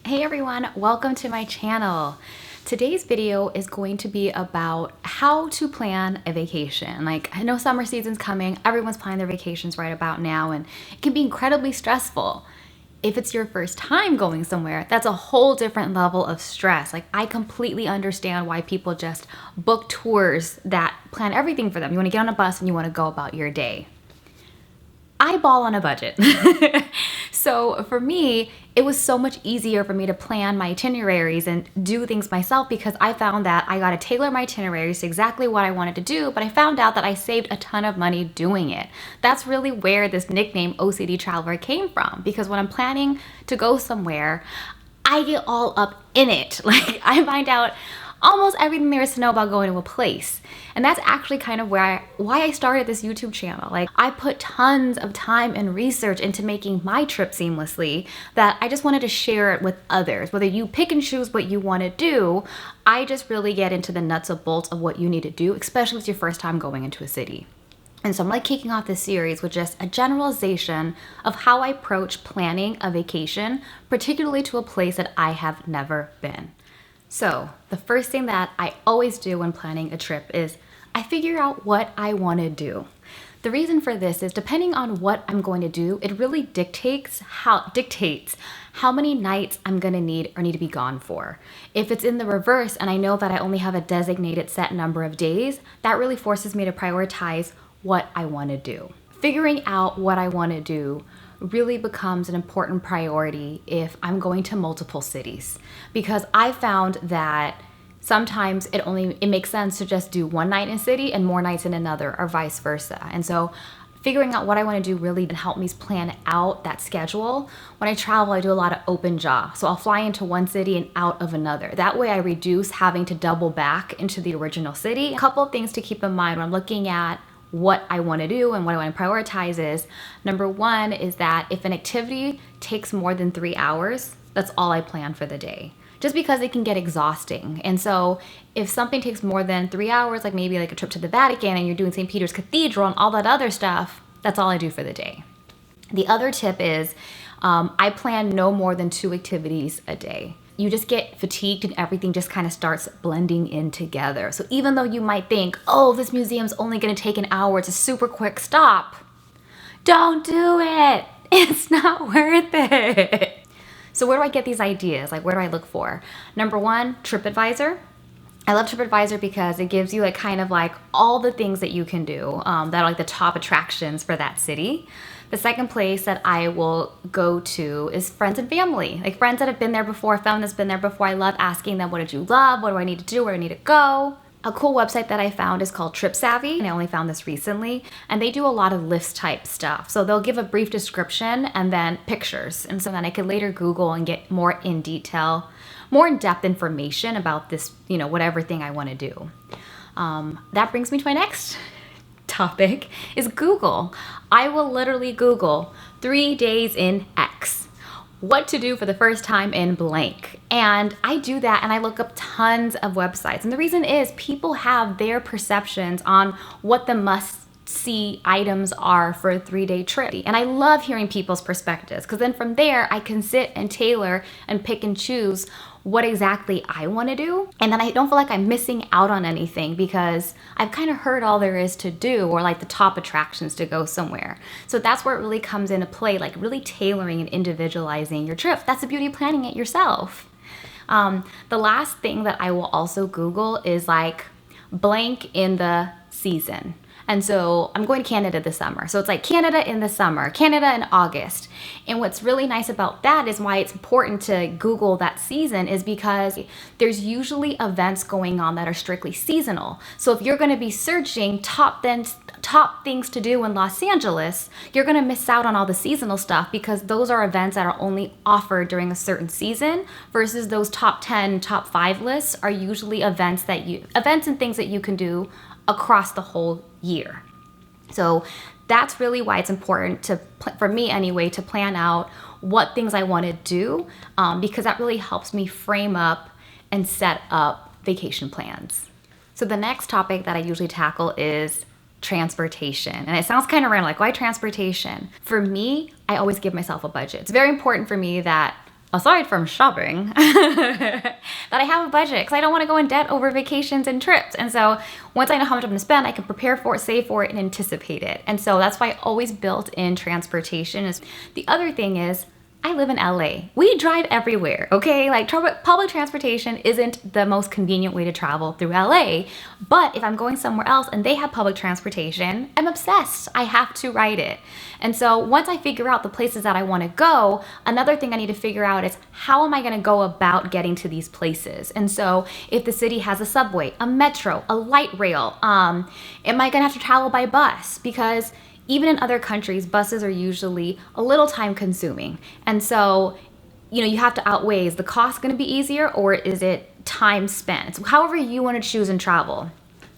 Hey everyone, welcome to my channel. Today's video is going to be about how to plan a vacation. Like, I know summer season's coming, everyone's planning their vacations right about now, and it can be incredibly stressful. If it's your first time going somewhere, that's a whole different level of stress. Like, I completely understand why people just book tours that plan everything for them. You want to get on a bus and you want to go about your day. I ball on a budget. So for me, it was so much easier for me to plan my itineraries and do things myself because I found that I got to tailor my itineraries to exactly what I wanted to do, but I found out that I saved a ton of money doing it. That's really where this nickname OCD Traveler came from, because when I'm planning to go somewhere, I get all up in it. Like, I find out almost everything there is to know about going to a place. And that's actually kind of why I started this YouTube channel. Like, I put tons of time and research into making my trip seamlessly that I just wanted to share it with others. Whether you pick and choose what you want to do, I just really get into the nuts and bolts of what you need to do, especially if it's your first time going into a city. And so I'm like kicking off this series with just a generalization of how I approach planning a vacation, particularly to a place that I have never been. So the first thing that I always do when planning a trip is I figure out what I want to do. The reason for this is depending on what I'm going to do, it really dictates how many nights I'm going to need to be gone for. If it's in the reverse and I know that I only have a designated set number of days, that really forces me to prioritize what I want to do. Figuring out what I want to do really becomes an important priority if I'm going to multiple cities, because I found that sometimes it makes sense to just do one night in a city and more nights in another, or vice versa. And so figuring out what I want to do really helped me plan out that schedule. When I travel, I do a lot of open jaw. So I'll fly into one city and out of another. That way I reduce having to double back into the original city. A couple of things to keep in mind when I'm looking at what I want to do and what I want to prioritize is, number one is that if an activity takes more than 3 hours, that's all I plan for the day. Just because it can get exhausting. And so if something takes more than 3 hours, like maybe like a trip to the Vatican and you're doing St. Peter's Cathedral and all that other stuff, that's all I do for the day. The other tip is I plan no more than 2 activities a day. You just get fatigued and everything just kind of starts blending in together. So even though you might think, oh, this museum's only gonna take an hour, it's a super quick stop, don't do it. It's not worth it. So where do I get these ideas? Like, where do I look for? Number one, TripAdvisor. I love TripAdvisor because it gives you like kind of like all the things that you can do that are like the top attractions for that city. The second place that I will go to is friends and family, like friends that have been there before, family that's been there before. I love asking them, what did you love? What do I need to do? Where do I need to go? A cool website that I found is called Trip Savvy, and I only found this recently, and they do a lot of list type stuff. So they'll give a brief description and then pictures, and so then I could later Google and get more in detail, more in-depth information about this, whatever thing I want to do. That brings me to my next topic is Google. I will literally Google 3 days in X. What to do for the first time in blank. And I do that and I look up tons of websites. And the reason is people have their perceptions on what the must-see items are for a 3-day trip. And I love hearing people's perspectives, because then from there I can sit and tailor and pick and choose what exactly I want to do. And then I don't feel like I'm missing out on anything because I've kind of heard all there is to do, or like the top attractions to go somewhere. So that's where it really comes into play, like really tailoring and individualizing your trip. That's the beauty of planning it yourself. The last thing that I will also Google is like blank in the season. And so I'm going to Canada this summer. So it's like Canada in the summer, Canada in August. And what's really nice about that is why it's important to Google that season is because there's usually events going on that are strictly seasonal. So if you're going to be searching top things to do in Los Angeles, you're going to miss out on all the seasonal stuff, because those are events that are only offered during a certain season, versus those top 10, top 5 lists are usually events and things that you can do across the whole year. So that's really why it's important for me anyway, to plan out what things I want to do, because that really helps me frame up and set up vacation plans. So the next topic that I usually tackle is transportation. And it sounds kind of random, like, why transportation? For me, I always give myself a budget. It's very important for me that aside from shopping, that I have a budget because I don't want to go in debt over vacations and trips. And so once I know how much I'm going to spend, I can prepare for it, save for it, and anticipate it. And so that's why I always built in transportation. The other thing is, I live in LA. We drive everywhere, okay? Like public transportation isn't the most convenient way to travel through LA, but if I'm going somewhere else and they have public transportation, I'm obsessed. I have to ride it. And so once I figure out the places that I want to go, another thing I need to figure out is how am I going to go about getting to these places? And so if the city has a subway, a metro, a light rail, am I going to have to travel by bus? Because even in other countries, buses are usually a little time consuming. And so, you have to outweigh, is the cost going to be easier or is it time spent? So however you want to choose and travel.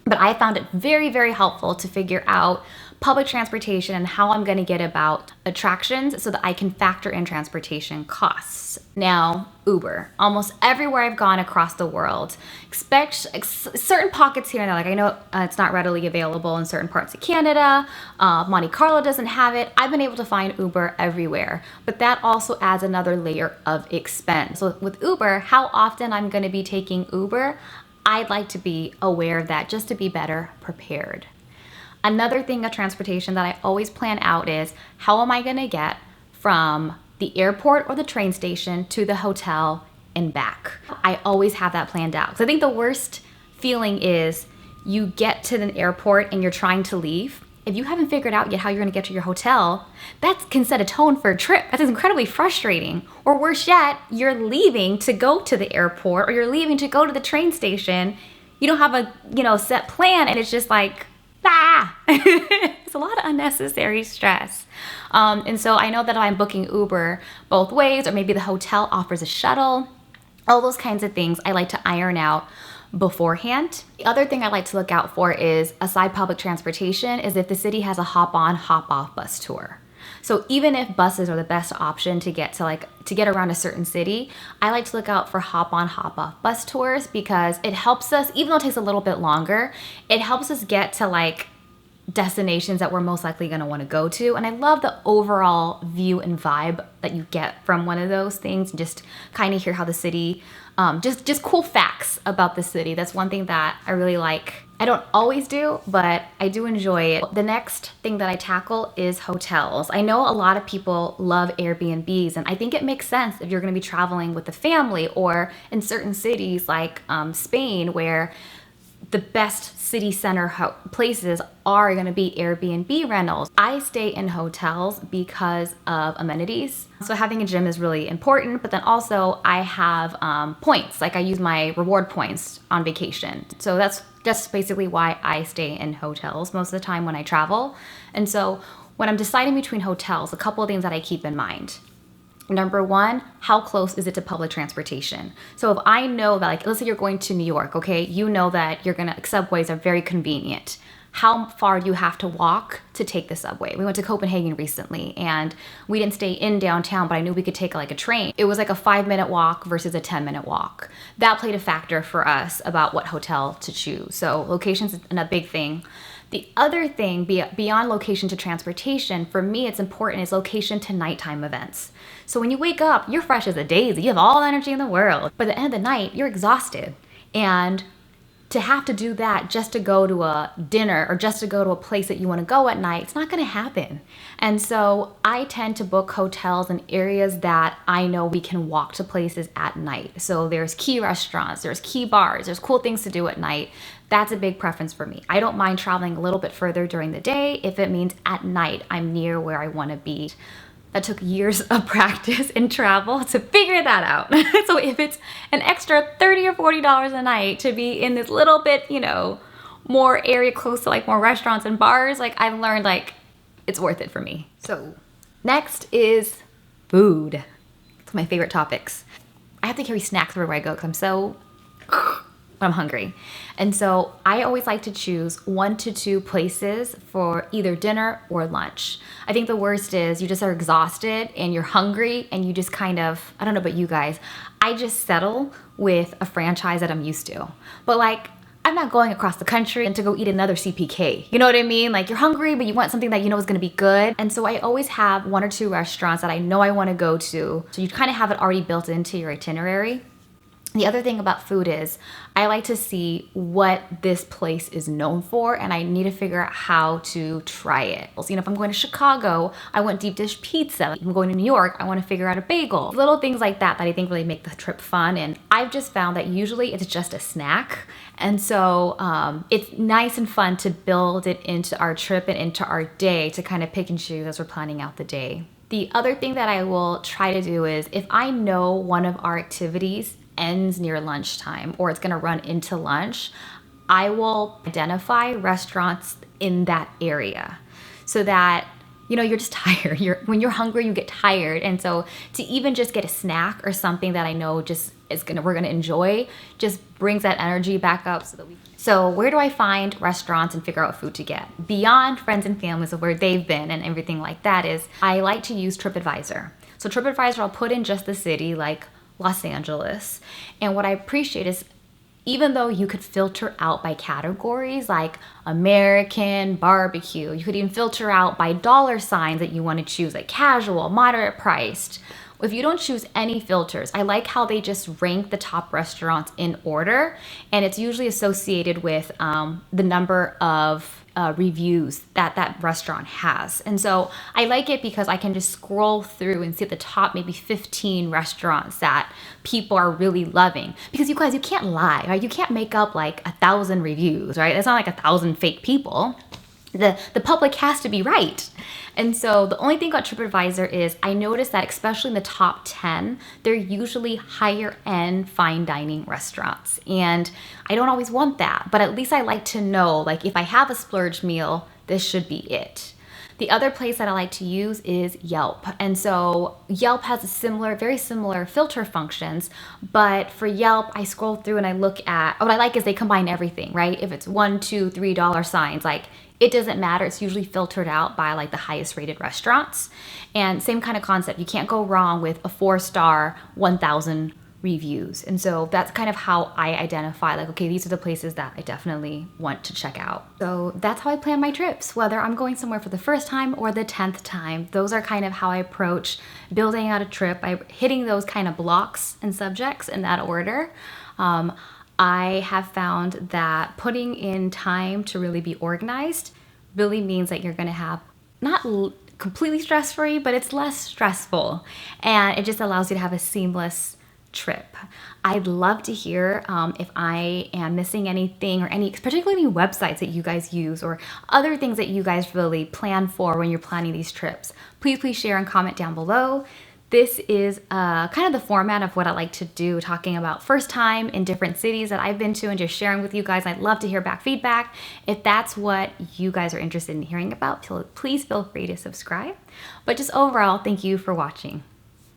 But I found it very, very helpful to figure out public transportation and how I'm going to get about attractions so that I can factor in transportation costs. Now, Uber. Almost everywhere I've gone across the world, expect certain pockets here and there. Like I know it's not readily available in certain parts of Canada. Monte Carlo doesn't have it. I've been able to find Uber everywhere, but that also adds another layer of expense. So with Uber, how often I'm going to be taking Uber, I'd like to be aware of that just to be better prepared. Another thing of transportation that I always plan out is how am I going to get from the airport or the train station to the hotel and back. I always have that planned out. So I think the worst feeling is you get to an airport and you're trying to leave. If you haven't figured out yet how you're going to get to your hotel, that can set a tone for a trip. That is incredibly frustrating. Or worse yet, you're leaving to go to the airport or you're leaving to go to the train station. You don't have a set plan and it's just like, it's a lot of unnecessary stress. And so I know that I'm booking Uber both ways, or maybe the hotel offers a shuttle, all those kinds of things I like to iron out beforehand. The other thing I like to look out for is, aside public transportation, is if the city has a hop-on, hop-off bus tour. So even if buses are the best option to get around a certain city, I like to look out for hop-on, hop-off bus tours because it helps us, even though it takes a little bit longer, it helps us get to destinations that we're most likely going to want to go to. And I love the overall view and vibe that you get from one of those things. Just kind of hear how the city, just cool facts about the city. That's one thing that I really like. I don't always do, but I do enjoy it. The next thing that I tackle is hotels. I know a lot of people love Airbnbs, and I think it makes sense if you're going to be traveling with the family or in certain cities like Spain, where the best city center places are going to be Airbnb rentals. I stay in hotels because of amenities. So having a gym is really important, but then also I have points. Like I use my reward points on vacation. So that's just basically why I stay in hotels most of the time when I travel. And so when I'm deciding between hotels, a couple of things that I keep in mind. Number one, how close is it to public transportation? So if I know that, let's say you're going to New York, okay? You know that subways are very convenient. How far do you have to walk to take the subway? We went to Copenhagen recently and we didn't stay in downtown, but I knew we could take a train. It was like a 5-minute walk versus a 10-minute walk. That played a factor for us about what hotel to choose. So location's a big thing. The other thing beyond location to transportation, for me it's important, is location to nighttime events. So when you wake up, you're fresh as a daisy, you have all the energy in the world. But at the end of the night, you're exhausted. And to have to do that just to go to a dinner or just to go to a place that you want to go at night, it's not going to happen. And so I tend to book hotels in areas that I know we can walk to places at night. So there's key restaurants, there's key bars, there's cool things to do at night. That's a big preference for me. I don't mind traveling a little bit further during the day if it means at night I'm near where I want to be. That took years of practice in travel to figure that out. So if it's an extra $30 or $40 a night to be in this little bit, more area close to more restaurants and bars, I've learned it's worth it for me. So next is food. It's my favorite topics. I have to carry snacks wherever I go because I'm hungry. And so I always like to choose 1 to 2 places for either dinner or lunch. I think the worst is you just are exhausted and you're hungry and you just I don't know about you guys, I just settle with a franchise that I'm used to. But I'm not going across the country and to go eat another CPK. You know what I mean? Like, you're hungry, but you want something that you know is gonna be good. And so I always have 1 or 2 restaurants that I know I wanna go to. So you kind of have it already built into your itinerary. The other thing about food is I like to see what this place is known for, and I need to figure out how to try it. So, you know, if I'm going to Chicago, I want deep dish pizza. If I'm going to New York, I want to figure out a bagel. Little things like that I think really make the trip fun. And I've just found that usually it's just a snack. And so it's nice and fun to build it into our trip and into our day to kind of pick and choose as we're planning out the day. The other thing that I will try to do is if I know one of our activities ends near lunchtime or it's gonna run into lunch, I will identify restaurants in that area so that, you know, you're just tired. When you're hungry, you get tired. And so to even just get a snack or something that I know just we're gonna enjoy just brings that energy back up. So where do I find restaurants and figure out food to get? Beyond friends and families of where they've been and everything like that is I like to use TripAdvisor. So TripAdvisor, I'll put in just the city like Los Angeles. And what I appreciate is even though you could filter out by categories like American, barbecue, you could even filter out by dollar signs that you want to choose, like casual, moderate priced. If you don't choose any filters, I like how they just rank the top restaurants in order, and it's usually associated with the number of reviews that restaurant has. And so I like it because I can just scroll through and see the top maybe 15 restaurants that people are really loving. Because you guys, you can't lie, right? You can't make up like 1,000 reviews, right? It's not like 1,000 fake people. The public has to be right. And so the only thing about TripAdvisor is I noticed that especially in the top 10, they're usually higher end fine dining restaurants. And I don't always want that, but at least I like to know, like if I have a splurge meal, this should be it. The other place that I like to use is Yelp. And so Yelp has very similar filter functions, but for Yelp, I scroll through and I look at, what I like is they combine everything, right? If it's $1, $2, $3 signs, like it doesn't matter. It's usually filtered out by like the highest rated restaurants. And same kind of concept. You can't go wrong with a 4-star, 1,000 reviews. And so that's kind of how I identify like, okay, these are the places that I definitely want to check out. So that's how I plan my trips, whether I'm going somewhere for the first time or the 10th time. Those are kind of how I approach building out a trip. I'm hitting those kind of blocks and subjects in that order. I have found that putting in time to really be organized really means that you're gonna have not completely stress-free, but it's less stressful. And it just allows you to have a seamless trip. I'd love to hear if I am missing anything or particularly any websites that you guys use or other things that you guys really plan for when you're planning these trips. Please share and comment down below. This is kind of the format of what I like to do, talking about first time in different cities that I've been to and just sharing with you guys. I'd love to hear back feedback. If that's what you guys are interested in hearing about, please feel free to subscribe. But just overall, thank you for watching.